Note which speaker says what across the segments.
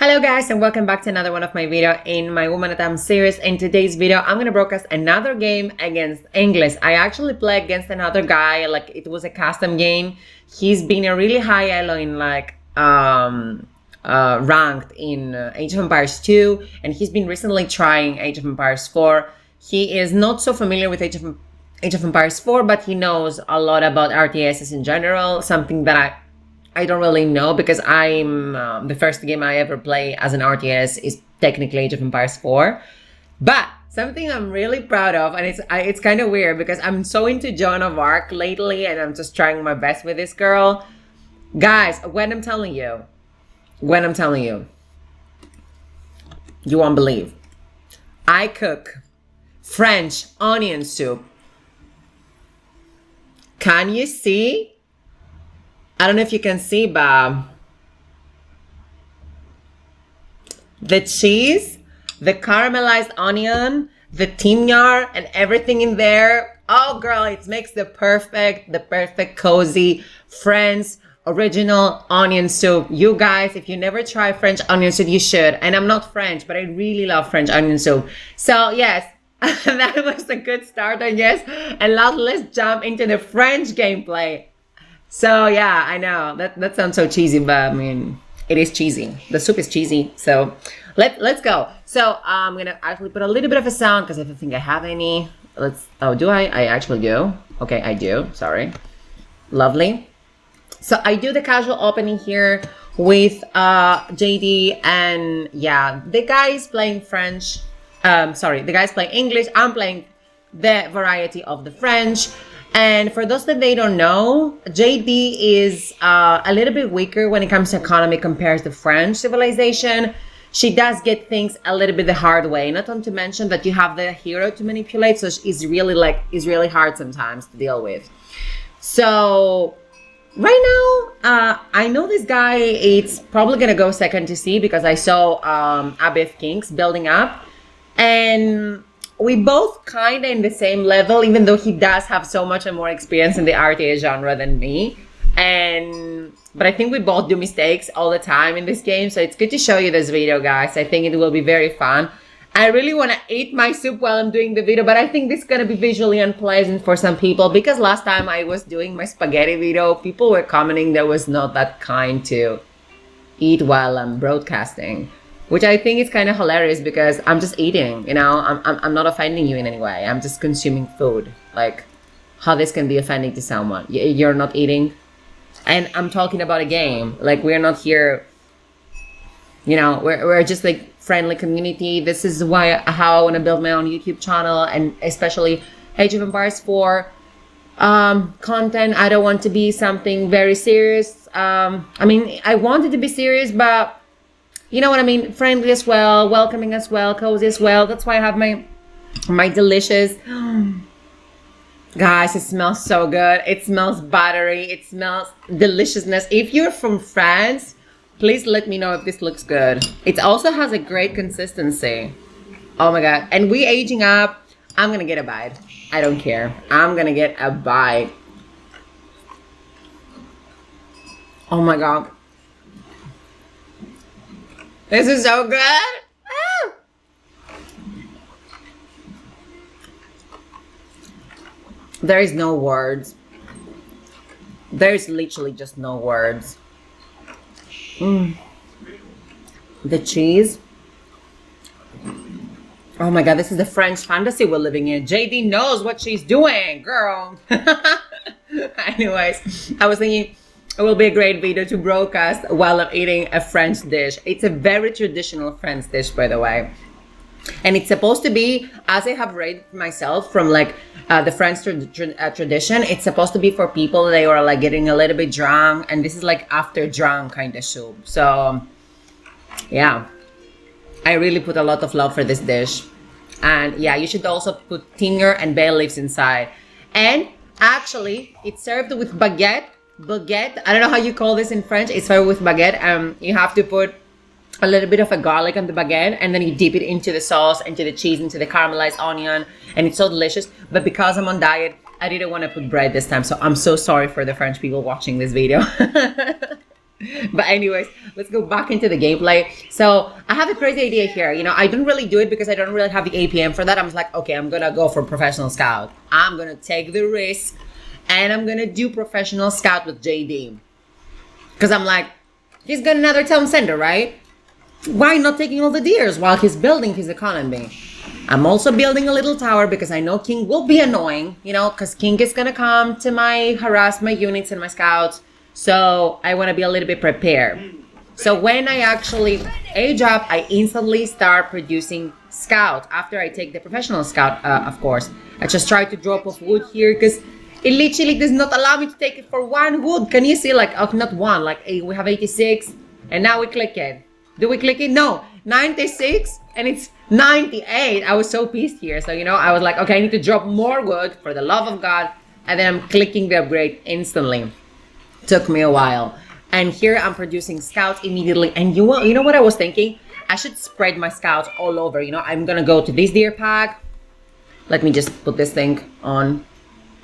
Speaker 1: Hello guys and welcome back to another one of my video in my Woman at Time series. In today's video, I'm gonna broadcast another game against English. I actually played against another guy, like it was a custom game. He's been a really high elo in like ranked in Age of Empires 2, and he's been recently trying Age of Empires 4. He is not so familiar with Age of Empires 4, but he knows a lot about RTSs in general, something that I don't really know because I'm the first game I ever play as an RTS is technically Age of Empires 4. But something I'm really proud of, and it's kind of weird because I'm so into Joan of Arc lately, and I'm just trying my best with this girl. Guys, when I'm telling you, you won't believe. I cook French onion soup. Can you see? I don't know if you can see, but the cheese, the caramelized onion, the timyar, and everything in there. Oh, girl, it makes the perfect cozy French original onion soup. You guys, if you never try French onion soup, you should. And I'm not French, but I really love French onion soup. So yes, that was a good start, I guess. And now let's jump into the French gameplay. So yeah, I know that sounds so cheesy, but I mean, it is cheesy. The soup is cheesy. So let's go. So I'm gonna actually put a little bit of a sound because I don't think I have any. Do I? I actually do. Okay, I do. Sorry. Lovely. So I do the casual opening here with JD, and yeah, the guy is playing French. The guy's playing English. I'm playing the variety of the French. And for those that they don't know, JD is a little bit weaker when it comes to economy compared to French civilization. She does get things a little bit the hard way. Not to mention that you have the hero to manipulate, so it's really hard sometimes to deal with. So right now, I know this guy. It's probably gonna go second to C because I saw Abeth Kings building up, and we both kind of in the same level, even though he does have so much more experience in the RTS genre than me. But I think we both do mistakes all the time in this game. So it's good to show you this video, guys. I think it will be very fun. I really want to eat my soup while I'm doing the video, but I think this is going to be visually unpleasant for some people because last time I was doing my spaghetti video, people were commenting that was not that kind to eat while I'm broadcasting. Which I think is kind of hilarious because I'm just eating, you know, I'm not offending you in any way. I'm just consuming food. Like, how this can be offending to someone? You're not eating? And I'm talking about a game. Like, we're not here, you know, we're just like friendly community. This is how I want to build my own YouTube channel, and especially Age of Empires 4 content. I don't want to be something very serious. I mean, I want it to be serious, but you know what I mean? Friendly as well, welcoming as well, cozy as well. That's why I have my delicious. Guys, it smells so good. It smells buttery. It smells deliciousness. If you're from France, please let me know if this looks good. It also has a great consistency. Oh my God. And we aging up. I'm going to get a bite. I don't care. I'm going to get a bite. Oh my God. This is so good. Ah. There is no words. There's literally just no words. The cheese. Oh my God, this is the French fantasy we're living in. JD knows what she's doing, girl. Anyways, I was thinking it will be a great video to broadcast while I'm eating a French dish. It's a very traditional French dish, by the way. And it's supposed to be, as I have read myself from like the French tradition, it's supposed to be for people that are like getting a little bit drunk. And this is like after drunk kind of soup. So yeah, I really put a lot of love for this dish. And yeah, you should also put timyar and bay leaves inside. And actually, it's served with baguette. I don't know how you call this in French. It's served with baguette. You have to put a little bit of a garlic on the baguette, and then you dip it into the sauce, into the cheese, into the caramelized onion, and it's so delicious. But because I'm on diet, I didn't want to put bread this time, so I'm so sorry for the French people watching this video. But anyways, let's go back into the gameplay. So I have a crazy idea here. You know, I don't really do it because I don't really have the APM for that. I'm like, okay, I'm gonna go for professional scout. I'm gonna take the risk and I'm gonna do professional scout with JD. Because I'm like, he's got another town center, right? Why not taking all the deers while he's building his economy? I'm also building a little tower because I know King will be annoying, you know, because King is gonna come to harass my units and my scouts. So I want to be a little bit prepared. So when I actually age up, I instantly start producing scout after I take the professional scout, of course. I just try to drop off wood here because it literally does not allow me to take it for one wood. Can you see, like, oh, not one, like we have 86 and now we click it. Do we click it? No, 96 and it's 98. I was so pissed here. So, you know, I was like, okay, I need to drop more wood for the love of God. And then I'm clicking the upgrade instantly. Took me a while. And here I'm producing scouts immediately. And you know what I was thinking? I should spread my scouts all over. You know, I'm going to go to this deer pack. Let me just put this thing on.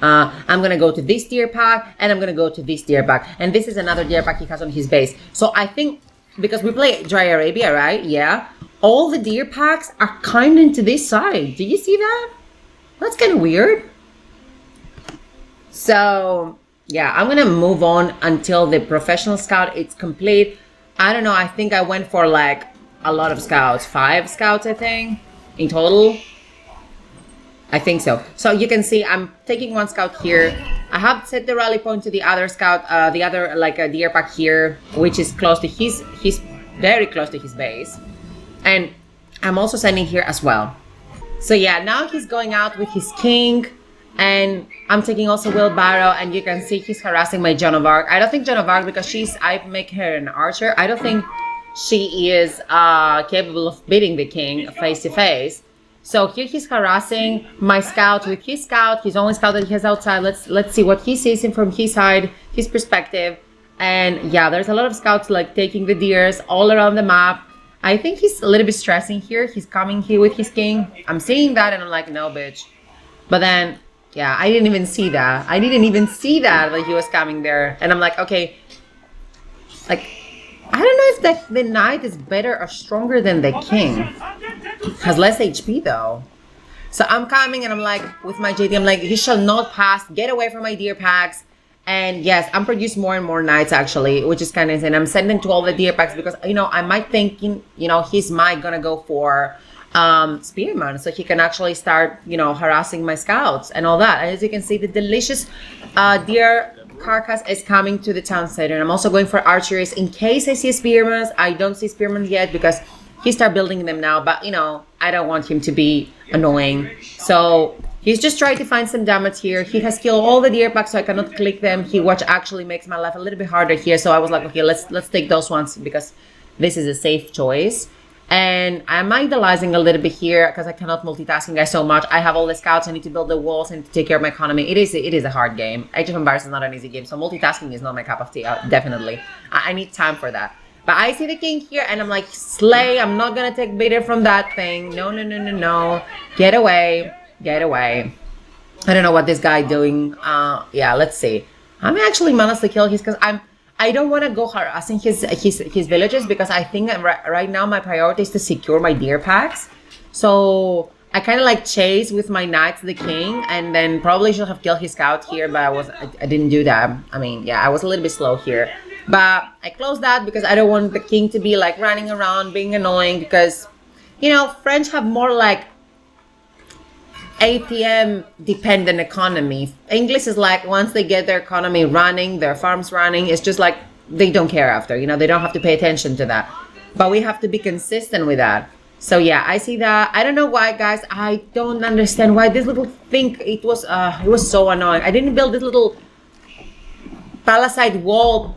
Speaker 1: I'm going to go to this deer pack and I'm going to go to this deer pack. And this is another deer pack he has on his base. So I think because we play Dry Arabia, right? Yeah. All the deer packs are kind of into this side. Do you see that? That's kind of weird. So yeah, I'm going to move on until the professional scout is complete. I don't know. I think I went for like a lot of scouts. 5 scouts, I think, in total. I think so. So you can see I'm taking one scout here. I have set the rally point to the other scout, the other like a deer pack here, which is close to he's very close to his base. And I'm also sending here as well. So yeah, now he's going out with his king. And I'm taking also wheelbarrow, and you can see he's harassing my Joan of Arc. I don't think Joan of Arc, because I make her an archer. I don't think she is capable of beating the king face to face. So here he's harassing my scout with his scout, his only scout that he has outside. Let's see what he sees from his side, his perspective. And yeah, there's a lot of scouts like taking the deers all around the map. I think he's a little bit stressing here. He's coming here with his king. I'm seeing that and I'm like, no, bitch. But then yeah, I didn't even see that. I didn't even see that he was coming there. And I'm like, okay, like, I don't know if the knight is better or stronger than the king. Has less HP though. So I'm coming and I'm like, with my JD, I'm like, he shall not pass. Get away from my deer packs. And yes, I'm producing more and more knights actually, which is kind of insane. I'm sending to all the deer packs because, you know, I might think, you know, he's gonna go for spearman, so he can actually start, you know, harassing my scouts and all that. And as you can see, the delicious deer carcass is coming to the town center. And I'm also going for archeries in case I see spearmen. I don't see spearmen yet because he started building them now, but you know, I don't want him to be annoying. So he's just trying to find some damage here. He has killed all the deer packs, so I cannot click them. Which actually makes my life a little bit harder here. So I was like, okay, let's take those ones because this is a safe choice. And I'm idolizing a little bit here because I cannot multitasking guys so much. I have all the scouts. I need to build the walls and to take care of my economy. It is a hard game. Age of Empires is not an easy game, so multitasking is not my cup of tea. Definitely, I need time for that. But I see the king here, and I'm like, slay! I'm not gonna take beta from that thing. No, no, no, no, no! Get away! Get away! I don't know what this guy doing. Yeah, let's see. I may actually manage to kill his because I don't want to go harassing his villages because I think right now my priority is to secure my deer packs. So I kind of like chase with my knights the king, and then probably should have killed his scout here, but I didn't do that. I mean, yeah, I was a little bit slow here, but I closed that because I don't want the king to be like running around being annoying because, you know, French have more like ATM dependent economy. English is like once they get their economy running, their farms running, it's just like they don't care after, you know, they don't have to pay attention to that. But we have to be consistent with that. So yeah, I see that. I don't know why, guys. I don't understand why this little thing, it was so annoying. I didn't build this little palisade wall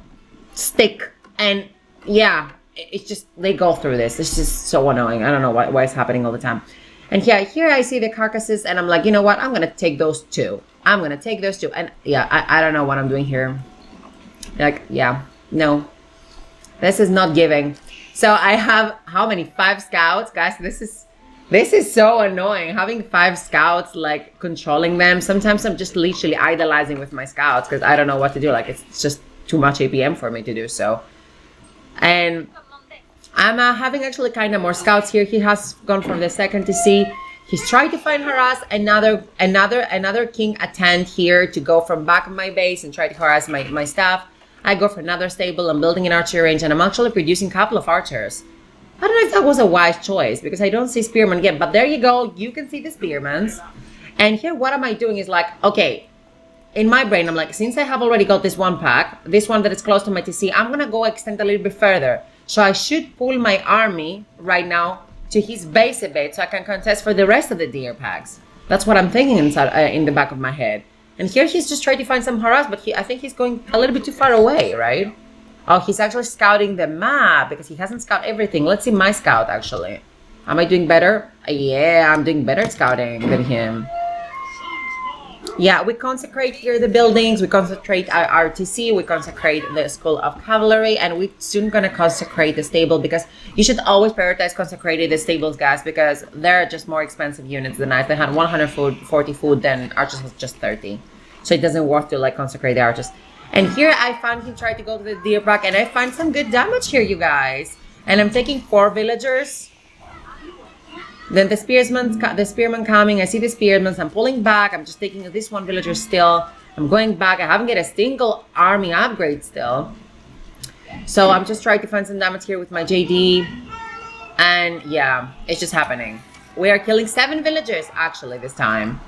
Speaker 1: stick, and yeah, it's just they go through this. It's just so annoying. I don't know why it's happening all the time. And yeah, here I see the carcasses and I'm like, you know what? I'm going to take those two. I'm going to take those two. And yeah, I don't know what I'm doing here. Like, yeah, no, this is not giving. So I have how many? 5 scouts, guys. This is so annoying. Having 5 scouts, like controlling them. Sometimes I'm just literally idolizing with my scouts because I don't know what to do. Like it's just too much APM for me to do. So And I'm having actually kind of more scouts here. He has gone from the second to C. He's trying to find harass another king attend here to go from back of my base and try to harass my staff. I go for another stable. I'm building an archery range, and I'm actually producing a couple of archers. I don't know if that was a wise choice because I don't see spearmen yet, but there you go. You can see the spearmans. And here, what am I doing is like, okay, in my brain, I'm like, since I have already got this one pack, this one that is close to my TC, I'm going to go extend a little bit further. So I should pull my army right now to his base a bit so I can contest for the rest of the deer packs. That's what I'm thinking inside in the back of my head. And here he's just trying to find some harass, but I think he's going a little bit too far away, right? Oh, he's actually scouting the map because he hasn't scouted everything. Let's see my scout, actually. Am I doing better? Yeah, I'm doing better scouting than him. Yeah, we consecrate here the buildings, we consecrate our RTC, we consecrate the School of Cavalry, and we're soon going to consecrate the stable because you should always prioritize consecrating the stables, guys, because they're just more expensive units than knights. They had 140 food, then archers was just 30. So it doesn't worth to like consecrate the archers. And here I found him trying to go to the deer pack, and I find some good damage here, you guys. And I'm taking 4 villagers. Then the spearman coming. I see the spearmen. I'm pulling back. I'm just taking this one villager still. I'm going back. I haven't get a single army upgrade still. So I'm just trying to find some damage here with my JD. And yeah, it's just happening. We are killing 7 villagers actually this time.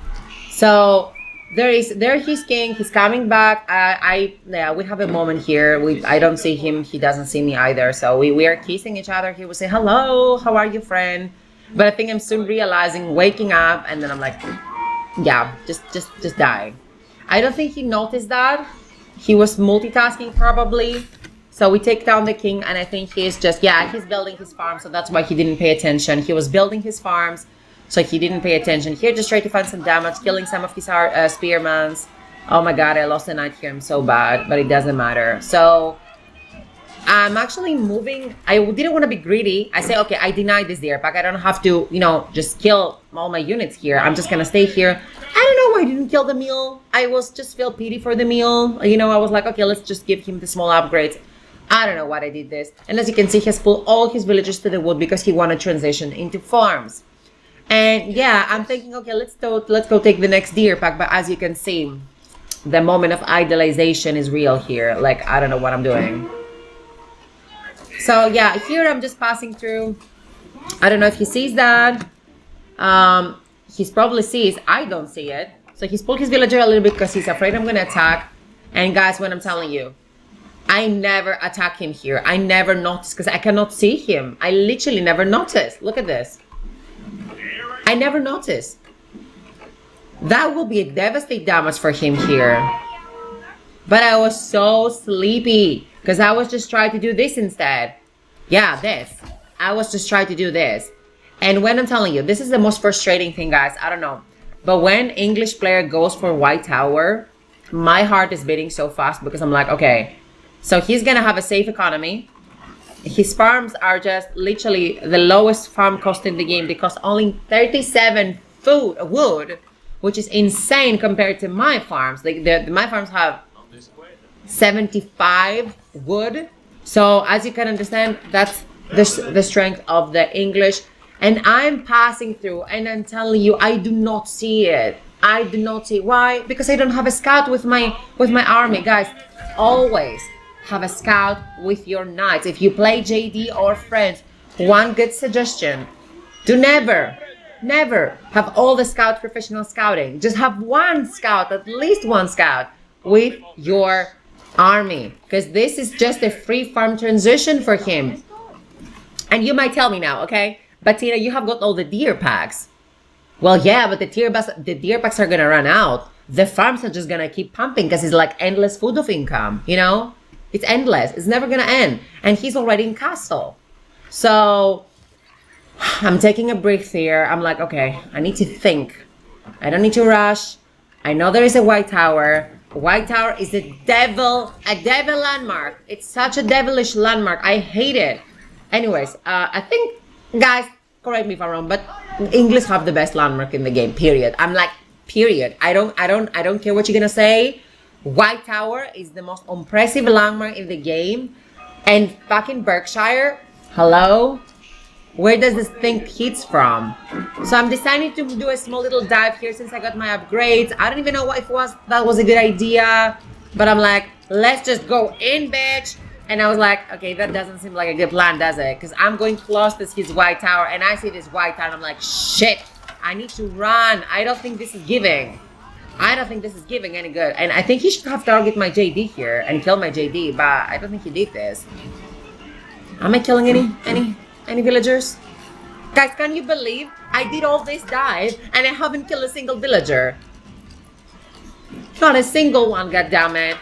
Speaker 1: So there his king. He's coming back. Yeah, we have a moment here. I don't see him. He doesn't see me either. So we are kissing each other. He will say, hello, how are you, friend? But I think I'm soon realizing, waking up, and then I'm like, yeah, just die. I don't think he noticed that. He was multitasking probably. So we take down the king, and I think he's just, yeah, he's building his farm, so that's why he didn't pay attention. He was building his farms, so he didn't pay attention. Here, just try to find some damage, killing some of his spearmans. Oh my god, I lost a knight here. I'm so bad, but it doesn't matter. So I'm actually moving. I didn't want to be greedy. I say, okay, I deny this deer pack. I don't have to, just kill all my units here. I'm just going to stay here. I don't know why I didn't kill the mule. I was just feel pity for the mule. I was like, okay, let's just give him the small upgrades. I don't know why I did this. And as you can see, he has pulled all his villagers to the wood because he wanted to transition into farms. And yeah, I'm thinking, okay, let's go take the next deer pack. But as you can see, the moment of idealization is real here. Like, I don't know what I'm doing. So yeah, here I'm just passing through. I don't know if he sees that. He probably sees. I don't see it. So he's pulled his villager a little bit because he's afraid I'm going to attack. And guys, what I'm telling you, I never attack him here. I never notice because I cannot see him. I literally never notice. Look at this. I never notice. That will be a devastating damage for him here. But I was so sleepy. Because I was just trying to do this instead. Yeah, this. I was just trying to do this. And when I'm telling you, this is the most frustrating thing, guys. I don't know. But when English player goes for White Tower, my heart is beating so fast because I'm like, okay. So he's going to have a safe economy. His farms are just literally the lowest farm cost in the game. They cost only 37 wood, which is insane compared to my farms. Like my farms have 75 wood. So as you can understand, that's the strength of the English. And I'm passing through and I'm telling you, I do not see it. I do not see. Why? Because I don't have a scout with my army. Guys, always have a scout with your knights. If you play JD or friends, one good suggestion: do never have all the scouts professional scouting. Just have one scout, at least one scout with your army, because this is just a free farm transition for him. And you might tell me now, okay, but Tina, you have got all the deer packs. Well, yeah, but the deer packs are gonna run out. The farms are just gonna keep pumping because it's like endless food of income, It's endless. It's never gonna end. And he's already in castle. So I'm taking a breath here. I'm like, okay, I need to think. I don't need to rush. I know there is a White Tower. White Tower is a devil landmark. It's such a devilish landmark. I hate it. Anyways, I think, guys, correct me if I'm wrong, but English have the best landmark in the game, period. I'm like, period. I don't care what you're gonna say. White Tower is the most impressive landmark in the game. And fucking Berkshire, hello? Where does this thing hits from? So I'm deciding to do a small little dive here since I got my upgrades. I don't even know if that was a good idea, but I'm like, let's just go in, bitch. And I was like, okay, that doesn't seem like a good plan, does it? Because I'm going close to his white tower, and I see this white tower, and I'm like, shit, I need to run. I don't think this is giving. I don't think this is giving any good. And I think he should have targeted my JD here and kill my JD, but I don't think he did this. Am I killing any villagers? Guys, can you believe I did all this dive and I haven't killed a single villager? Not a single one, goddammit.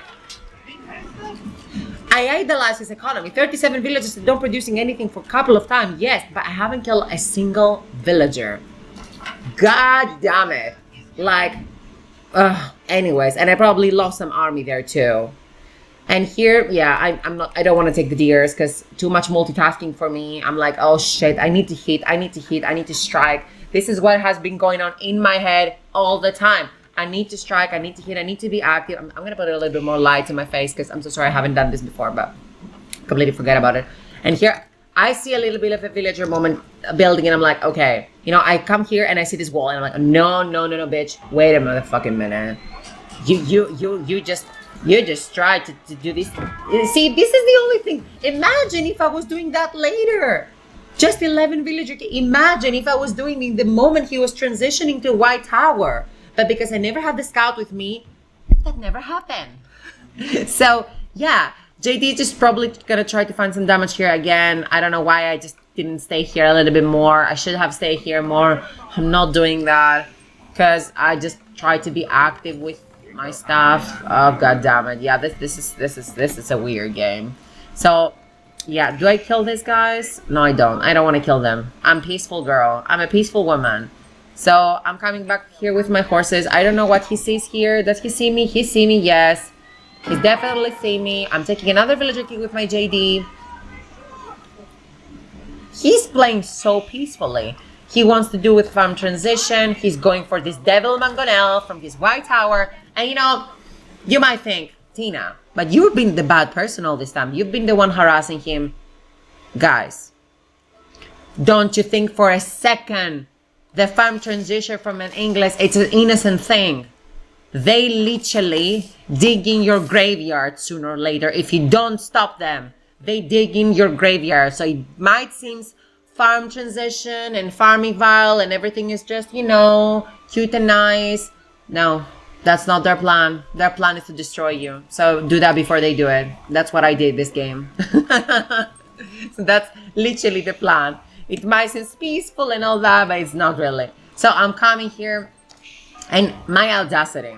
Speaker 1: I idolize his economy. 37 villagers that don't producing anything for a couple of times, yes, but I haven't killed a single villager. God damn it. Like, anyways, and I probably lost some army there too. And here, yeah, I don't want to take the deers because too much multitasking for me. I'm like, oh shit, I need to hit, I need to strike. This is what has been going on in my head all the time. I need to strike, I need to hit, I need to be active. I'm going to put a little bit more light in my face because I'm so sorry I haven't done this before, but completely forget about it. And here, I see a little bit of a villager moment building and I'm like, okay. You know, I come here and I see this wall and I'm like, no, bitch. Wait a motherfucking minute. You just tried to do this. See, this is the only thing. Imagine if I was doing that later. Just 11 villager. Imagine if I was doing it the moment he was transitioning to White Tower. But because I never had the scout with me, that never happened. So, yeah. JD just probably gonna try to find some damage here again. I don't know why I just didn't stay here a little bit more. I should have stayed here more. I'm not doing that because I just try to be active with my stuff. Oh god damn it. Yeah, this is a weird game. So yeah, do I kill these guys? No, I don't. I don't want to kill them. I'm a peaceful girl. I'm a peaceful woman. So I'm coming back here with my horses. I don't know what he sees here. Does he see me? He see me, yes. He's definitely seeing me. I'm taking another villager king with my JD. He's playing so peacefully. He wants to do with farm transition. He's going for this devil mangonel from his white tower. And you know, you might think, Tina, but you've been the bad person all this time. You've been the one harassing him. Guys, don't you think for a second the farm transition from an English, it's an innocent thing. They literally dig in your graveyard sooner or later. If you don't stop them, they dig in your graveyard. So it might seem farm transition and farming vile and everything is just, you know, cute and nice. No, that's not their plan. Their plan is to destroy you. So do that before they do it. That's what I did this game. So that's literally the plan. It might seem peaceful and all that, but it's not really. So I'm coming here and my audacity.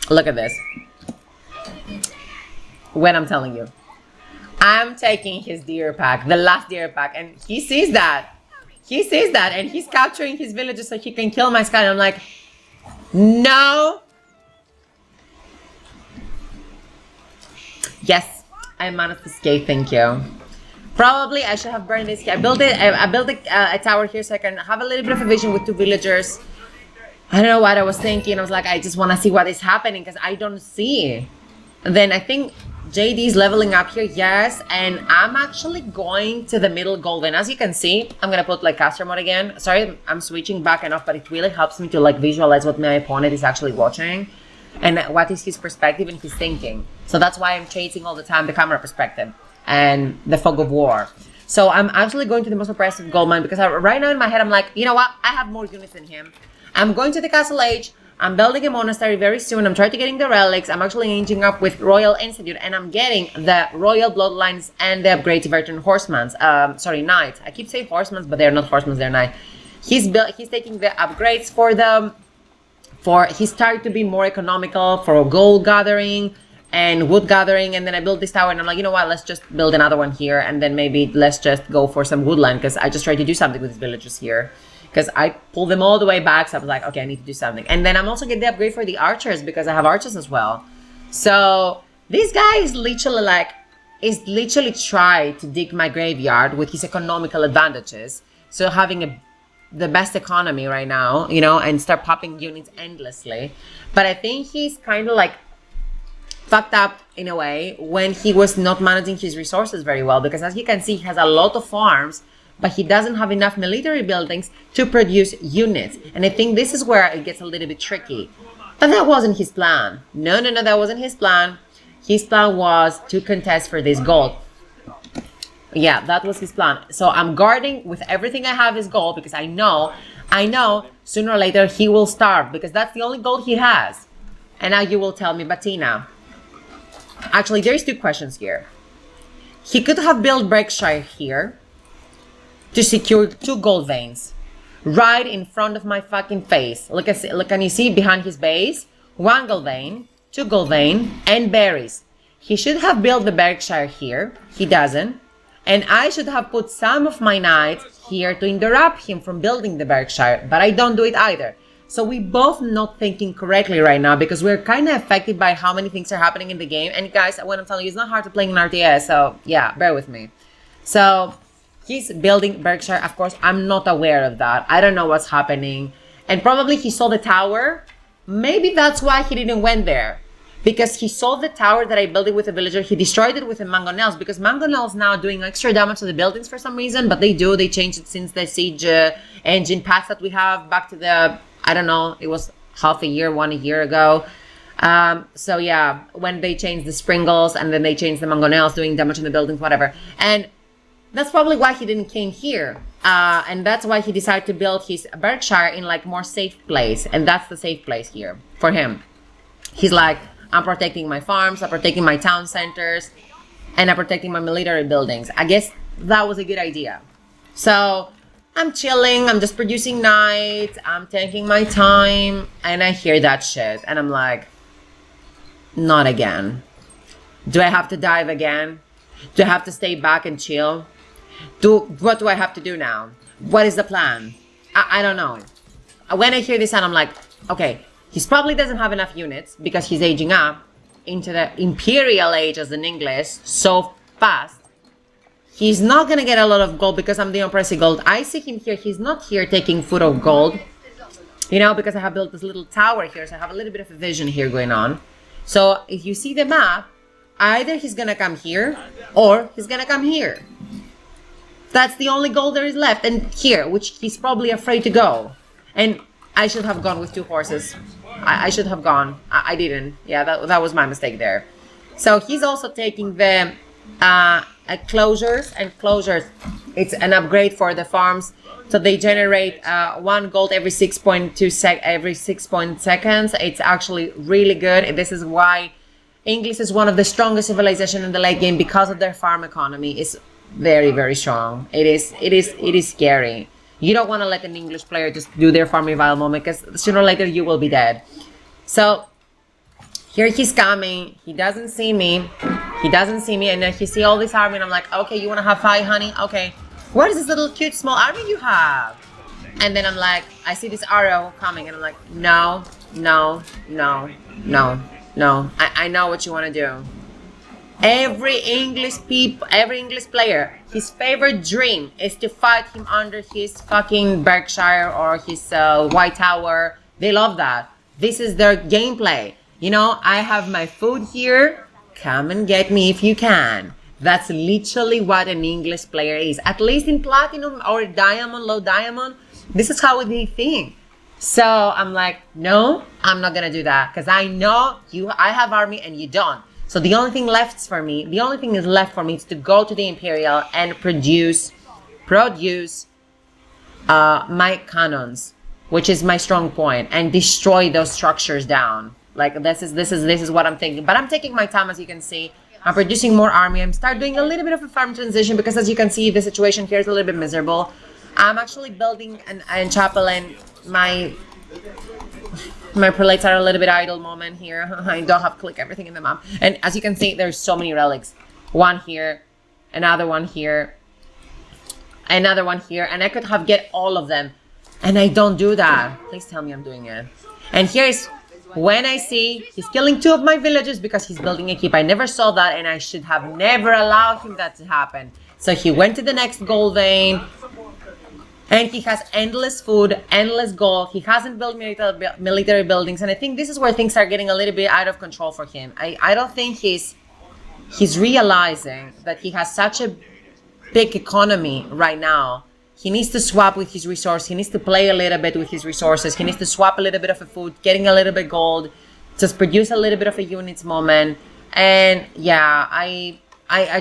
Speaker 1: Look at this. When I'm telling you. I'm taking his deer pack, the last deer pack, and he sees that. He sees that, and he's capturing his villages so he can kill my sky. And I'm like, no. Yes, I managed to escape, thank you. Probably I should have burned this here. I built a tower here so I can have a little bit of a vision with two villagers. I don't know what I was thinking. I was like, I just want to see what is happening because I don't see. And then I think JD is leveling up here, yes. And I'm actually going to the middle golden. As you can see, I'm going to put like caster mode again. Sorry, I'm switching back and off, but it really helps me to like visualize what my opponent is actually watching and what is his perspective and his thinking. So that's why I'm chasing all the time the camera perspective and the fog of war. So I'm actually going to the most oppressive gold mine because right now in my head, I'm like, you know what? I have more units than him. I'm going to the Castle Age. I'm building a monastery very soon. I'm trying to getting the relics. I'm actually engaging up with Royal Institute and I'm getting the Royal Bloodlines and the upgrade to veteran horsemen's. Sorry, knight. I keep saying horsemen's, but they're not horsemen's, they're knight. He's taking the upgrades for them. He started to be more economical for gold gathering and wood gathering. And then I built this tower and I'm like, you know what? Let's just build another one here. And then maybe let's just go for some woodland because I just tried to do something with these villagers here. Because I pulled them all the way back, so I was like, okay, I need to do something. And then I'm also getting the upgrade for the archers because I have archers as well. So this guy is literally trying to dig my graveyard with his economical advantages. So having the best economy right now, you know, and start popping units endlessly. But I think he's kind of like fucked up in a way when he was not managing his resources very well, because as you can see, he has a lot of farms, but he doesn't have enough military buildings to produce units. And I think this is where it gets a little bit tricky. But that wasn't his plan. No, that wasn't his plan. His plan was to contest for this gold. Yeah, that was his plan. So I'm guarding with everything I have is gold, because I know sooner or later he will starve, because that's the only gold he has. And now you will tell me, Bettina, actually there's two questions here. He could have built Berkshire here to secure 2 gold veins right in front of my fucking face. Look, can you see behind his base? 1 gold vein, 2 gold vein, and berries. He should have built the Berkshire here. He doesn't. And I should have put some of my knights here to interrupt him from building the Berkshire, but I don't do it either. So we both not thinking correctly right now, because we're kind of affected by how many things are happening in the game. And guys, what I'm telling you, it's not hard to play in RTS, so yeah, bear with me. So he's building Berkshire. Of course, I'm not aware of that. I don't know what's happening. And probably he saw the tower. Maybe that's why he didn't went there. Because he saw the tower that I built it with a villager. He destroyed it with a mangonels, because mangonels now doing extra damage to the buildings for some reason. But they changed it since the siege engine pass that we have back to the, I don't know, it was half a year, 1 year ago. So yeah, when they changed the springles and then they changed the mangonels doing damage in the buildings, whatever. And that's probably why he didn't came here. And that's why he decided to build his Berkshire in like more safe place. And that's the safe place here for him. He's like, I'm protecting my farms, I'm protecting my town centers, and I'm protecting my military buildings. I guess that was a good idea. So I'm chilling, I'm just producing knights, I'm taking my time, and I hear that shit. And I'm like, not again. Do I have to dive again? Do I have to stay back and chill? What do I have to do now? What is the plan? I don't know. When I hear this sound, I'm like, okay, he probably doesn't have enough units because he's aging up into the Imperial age as in English so fast. He's not going to get a lot of gold because I'm the Empress Gold. I see him here. He's not here taking food of gold, you know, because I have built this little tower here. So I have a little bit of a vision here going on. So if you see the map, either he's going to come here or he's going to come here. That's the only gold there is left. And here, which he's probably afraid to go. And I should have gone with 2 horses. I should have gone. I didn't. Yeah, that was my mistake there. So he's also taking the closures. And closures, it's an upgrade for the farms. So they generate 1 gold every 6.2 seconds. It's actually really good. This is why English is one of the strongest civilizations in the late game, because of their farm economy. It's very, very strong. It is scary. You don't want to let an English player just do their farm revival moment, because sooner or later you will be dead. So here he's coming. He doesn't see me. And then he see all this army, and I'm like, okay, you want to have fight, honey? Okay. What is this little cute small army you have? And then I'm like, I see this arrow coming, and I'm like, no. I know what you want to do. Every English player, his favorite dream is to fight him under his fucking Berkshire or his White Tower. They love that. This is their gameplay. You know, I have my food here. Come and get me if you can. That's literally what an English player is. At least in Platinum or Diamond, Low Diamond, this is how they think. So I'm like, no, I'm not gonna do that, because I know I have army and you don't. So the only thing left for me is to go to the Imperial and produce my cannons, which is my strong point, and destroy those structures down. Like this is what I'm thinking. But I'm taking my time, as you can see. I'm producing more army. I'm start doing a little bit of a farm transition, because as you can see, the situation here is a little bit miserable. I'm actually building a chapel, and my prelates are a little bit idle moment here. I don't have click everything in the map. And as you can see, there's so many relics. One here, another one here, another one here. And I could have get all of them. And I don't do that. Please tell me I'm doing it. And here's when I see he's killing 2 of my villagers because he's building a keep. I never saw that, and I should have never allowed him that to happen. So he went to the next gold vein. And he has endless food, endless gold. He hasn't built military buildings. And I think this is where things are getting a little bit out of control for him. I don't think he's realizing that he has such a big economy right now. He needs to swap with his resource. He needs to play a little bit with his resources. He needs to swap a little bit of the food, getting a little bit gold, just produce a little bit of a units moment. And yeah, I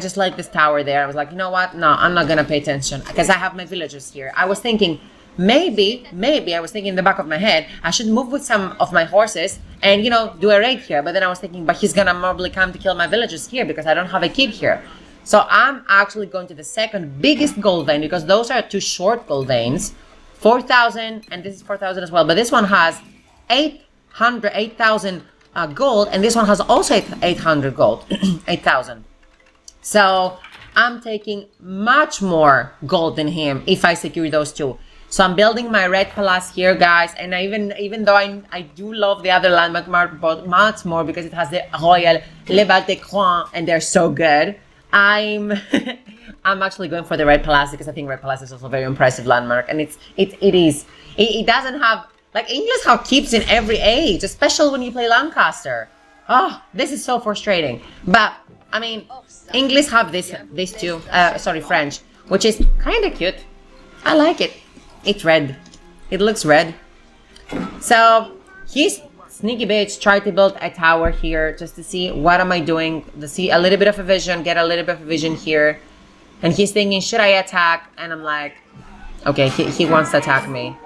Speaker 1: just like this tower there. I was like, you know what? No, I'm not gonna pay attention because I have my villagers here. I was thinking maybe I was thinking in the back of my head, I should move with some of my horses and, you know, do a raid here. But then I was thinking, but he's gonna probably come to kill my villagers here because I don't have a kid here. So I'm actually going to the second biggest gold vein because those are two short gold veins, 4,000, and this is 4,000 as well. But this one has 8,000 gold, and this one has also 800 gold, 8,000. So I'm taking much more gold than him if I secure those two. So I'm building my red palace here, guys. And even though I do love the other landmark much more because it has the Royal Le Val de Croix and they're so good, I'm I'm actually going for the red palace because I think red palace is also a very impressive landmark, and it doesn't have, like, English have keeps in every age, especially when you play Lancaster. Oh, this is so frustrating. But I mean, English have this too. French, which is kind of cute. I like it. It's red. It looks red. So he's sneaky bitch. Tried to build a tower here just to see what am I doing. To see a little bit of a vision. Get a little bit of a vision here. And he's thinking, should I attack? And I'm like, okay, he wants to attack me.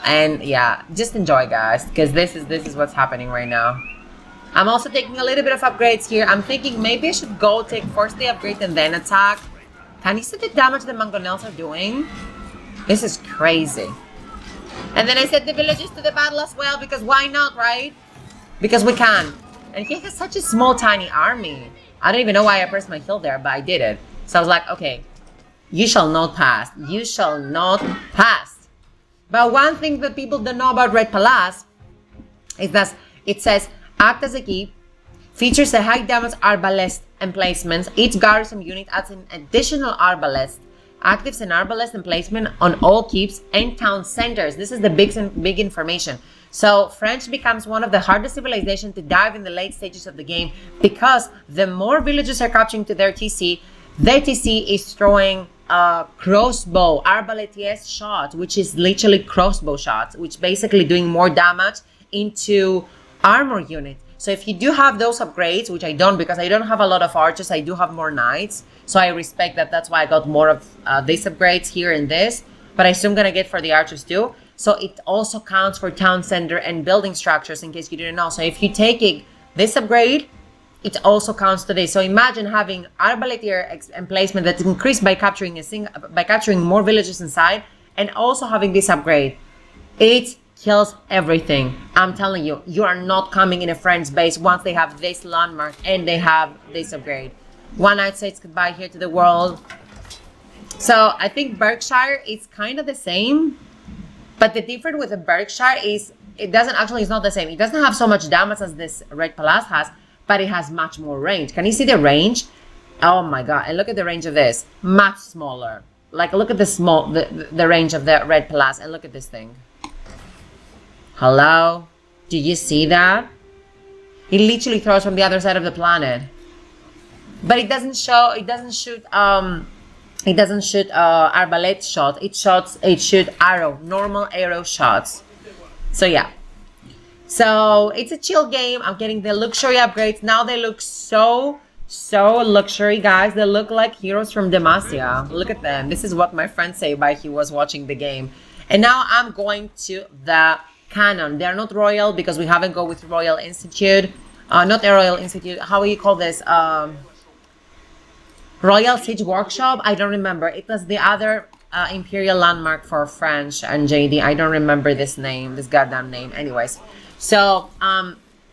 Speaker 1: And yeah, just enjoy, guys, because this is what's happening right now. I'm also taking a little bit of upgrades here. I'm thinking maybe I should go take first the upgrade and then attack. Can you see the damage the mangonels are doing? This is crazy. And then I set the villages to the battle as well because why not, right? Because we can. And he has such a small, tiny army. I don't even know why I pressed my hill there, but I did it. So I was like, okay, you shall not pass. You shall not pass. But one thing that people don't know about Red Palace is that it says, act as a keep, features a high damage arbalest emplacements. Each garrison unit adds an additional arbalest, actives an arbalest emplacement on all keeps and town centers. This is the big information. So French becomes one of the hardest civilizations to dive in the late stages of the game because the more villages are capturing to their TC is throwing crossbow, arbaletier shot, which is literally crossbow shots, which basically doing more damage into armor units. So if you do have those upgrades, which I don't because I don't have a lot of archers, I do have more knights. So I respect that. That's why I got more of these upgrades here in this. But I assume I'm going to get for the archers too. So it also counts for town center and building structures in case you didn't know. So if you take this upgrade, it also counts today. So imagine having arbaletier emplacement that's increased by capturing more villages inside and also having this upgrade. It kills everything. I'm telling you, you are not coming in a friend's base once they have this landmark and they have this upgrade. One night says goodbye here to the world. So I think Berkshire is kind of the same, but the difference with the Berkshire is it's not the same. It doesn't have so much damage as this Red Palace has, but it has much more range. Can you see the range? Oh my god, and look at the range of this. Much smaller. Like look at the range of the Red Palace and look at this thing. Hello? Do you see that? It literally throws from the other side of the planet. But it doesn't shoot arbalete shot. It shoots normal arrow shots. So yeah. So it's a chill game. I'm getting the luxury upgrades. Now they look so luxury, guys. They look like heroes from Demacia. Look at them. This is what my friend said while he was watching the game. And now I'm going to the canon. They're not royal because we haven't go with Royal Institute. Not a Royal Institute. How do you call this? Royal Siege Workshop. I don't remember. It was the other Imperial landmark for French and JD. I don't remember this goddamn name. Anyways, so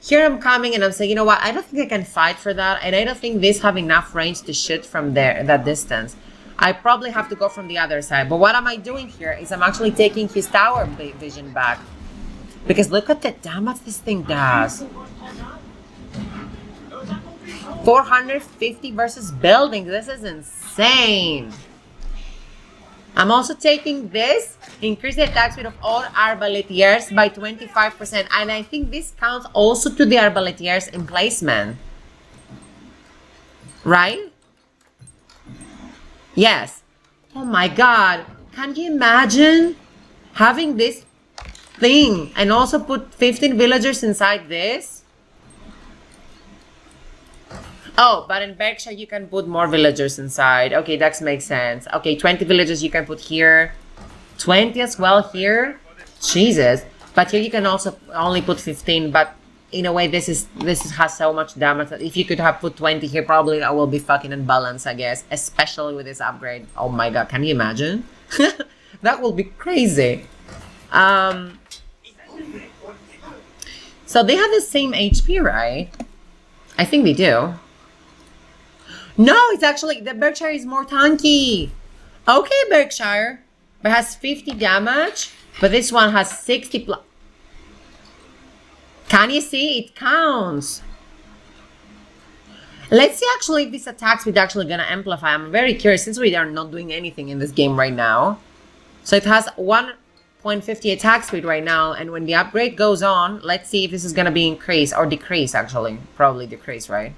Speaker 1: here I'm coming and I'm saying, you know what? I don't think I can fight for that, and I don't think this have enough range to shoot from there that distance. I probably have to go from the other side. But what am I doing here is I'm actually taking his tower vision back. Because look at the damage this thing does. 450 versus buildings. This is insane. I'm also taking this, increase the attack speed of all arbaletiers by 25%. And I think this counts also to the arbaletiers in placement. Right? Yes. Oh my God. Can you imagine having this thing and also put 15 villagers inside this? Oh, but in Berkshire you can put more villagers inside. Okay, that makes sense. Okay, 20 villagers you can put here. 20 as well here. Jesus. But here you can also only put 15, but in a way this has so much damage that if you could have put 20 here, probably that will be fucking unbalanced, I guess. Especially with this upgrade. Oh my God, can you imagine? That will be crazy. So they have the same HP, right? I think they do. No, it's actually, the Berkshire is more tanky. Okay, Berkshire. But has 50 damage. But this one has 60 plus. Can you see? It counts. Let's see actually if this attack speed actually gonna amplify. I'm very curious since we are not doing anything in this game right now. So it has 1.50 attack speed right now. And when the upgrade goes on, let's see if this is gonna be increased or decrease actually. Probably decrease, right?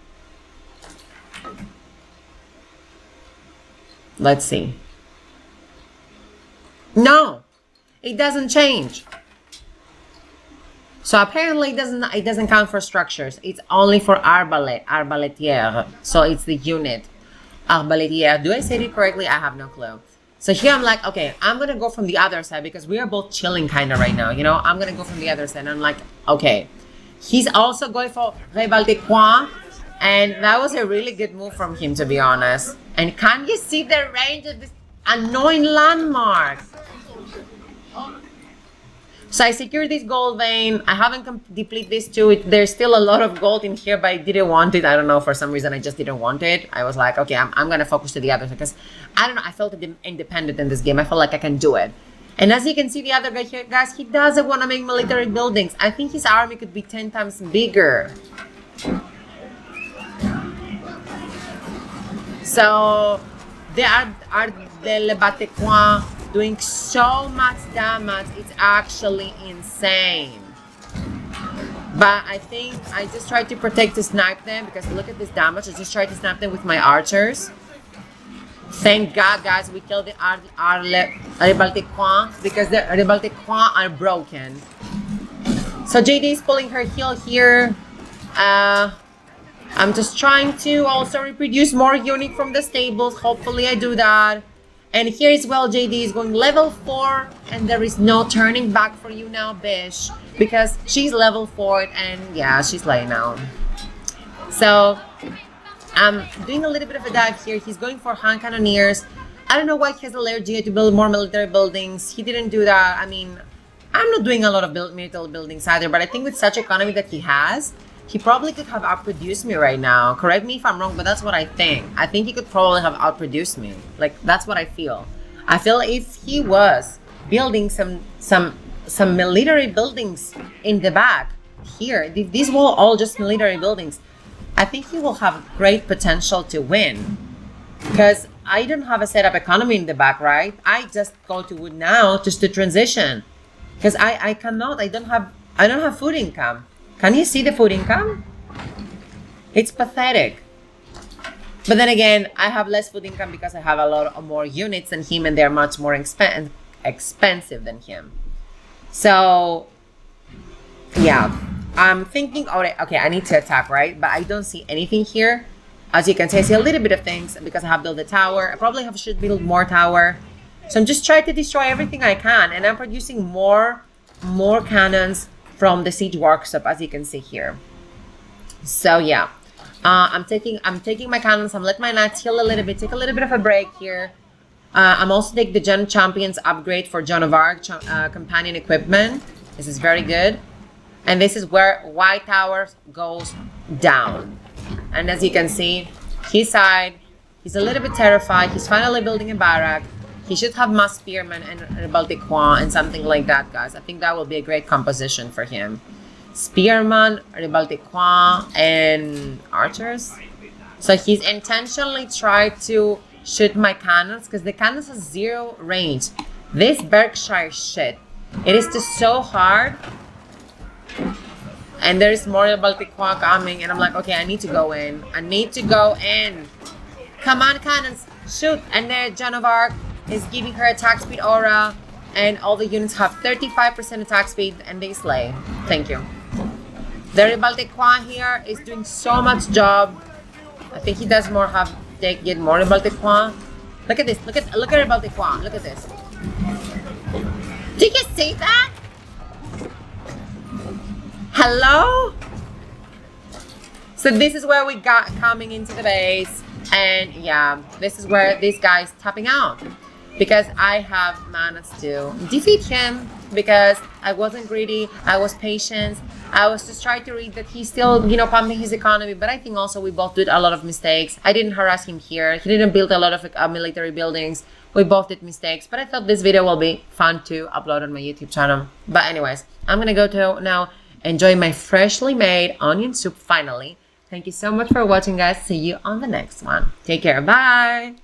Speaker 1: Let's see. No, it doesn't change. So apparently it doesn't count for structures. It's only for arbaletière. So it's the unit. Arbaletière. Do I say it correctly? I have no clue. So here I'm like, okay, I'm gonna go from the other side because we are both chilling kind of right now. You know, I'm gonna go from the other side. I'm like, okay. He's also going for Rebaldequois. And that was a really good move from him, to be honest. And can you see the range of this annoying landmark? So I secured this gold vein. I haven't depleted this too. There's still a lot of gold in here, but I didn't want it. I don't know, for some reason I just didn't want it. I was like, okay, I'm going to focus to the others because I don't know. I felt independent in this game. I felt like I can do it. And as you can see, the other guy here, guys, he doesn't want to make military buildings. I think his army could be 10 times bigger. So they are the Le Battecoin doing so much damage. It's actually insane. But I think I just tried to protect to snipe them because look at this damage. I just tried to snipe them with my archers. Thank God, guys, we killed the Le Battecoin because the Le Battecoin are broken. So JD is pulling her heal here. I'm just trying to also reproduce more unit from the stables. Hopefully I do that. And here as well, JD is going level 4 and there is no turning back for you now, Bish. Because she's level 4 and yeah, she's laying out. So I'm doing a little bit of a dive here. He's going for hand cannoneers. I don't know why he has allergy to build more military buildings. He didn't do that. I mean, I'm not doing a lot of military buildings either, but I think with such economy that he has, he probably could have outproduced me right now. Correct me if I'm wrong, but that's what I think. I think he could probably have outproduced me. Like, that's what I feel. I feel if he was building some military buildings in the back here, these were all just military buildings, I think he will have great potential to win. Because I don't have a setup economy in the back, right? I just go to wood now just to transition. Because I cannot, I don't have food income. Can you see the food income? It's pathetic. But then again, I have less food income because I have a lot of more units than him and they're much more expensive than him. So, yeah. I'm thinking, okay, I need to attack, right? But I don't see anything here. As you can see, I see a little bit of things because I have built a tower. I probably should build more tower. So I'm just trying to destroy everything I can. And I'm producing more cannons from the siege workshop, as you can see here. So yeah, I'm taking my cannons. I'm letting my knights heal a little bit, take a little bit of a break here. I'm also taking the Gen Champions upgrade for Joan of Arc companion equipment. This is very good, and this is where White Tower goes down. And as you can see, his side, he's a little bit terrified. He's finally building a barrack. He should have mass spearmen and Rebaldequois and something like that, guys. I think that will be a great composition for him. Spearman, Rebaldequois, and archers. So he's intentionally tried to shoot my cannons because the cannons has 0 range. This Berkshire shit, it is just so hard. And there's more Baltic coming, and I'm like, okay, I need to go in. I need to go in. Come on, cannons, shoot! And there, Joan of Arc is giving her attack speed aura, and all the units have 35% attack speed, and they slay. Thank you. The Baltic here is doing so much job. I think he does more have get more Baltic. Look at this. Look at Baltic. Look at this. Did you see that? Hello? So this is where we got coming into the base, and yeah, this is where this guy's tapping out because I have managed to defeat him because I wasn't greedy, I was patient, I was just trying to read that he's still, pumping his economy, but I think also we both did a lot of mistakes. I didn't harass him here, he didn't build a lot of military buildings, we both did mistakes, but I thought this video will be fun to upload on my YouTube channel. But anyways, I'm gonna go to now enjoy my freshly made onion soup finally. Thank you so much for watching, guys. See you on the next one. Take care. Bye.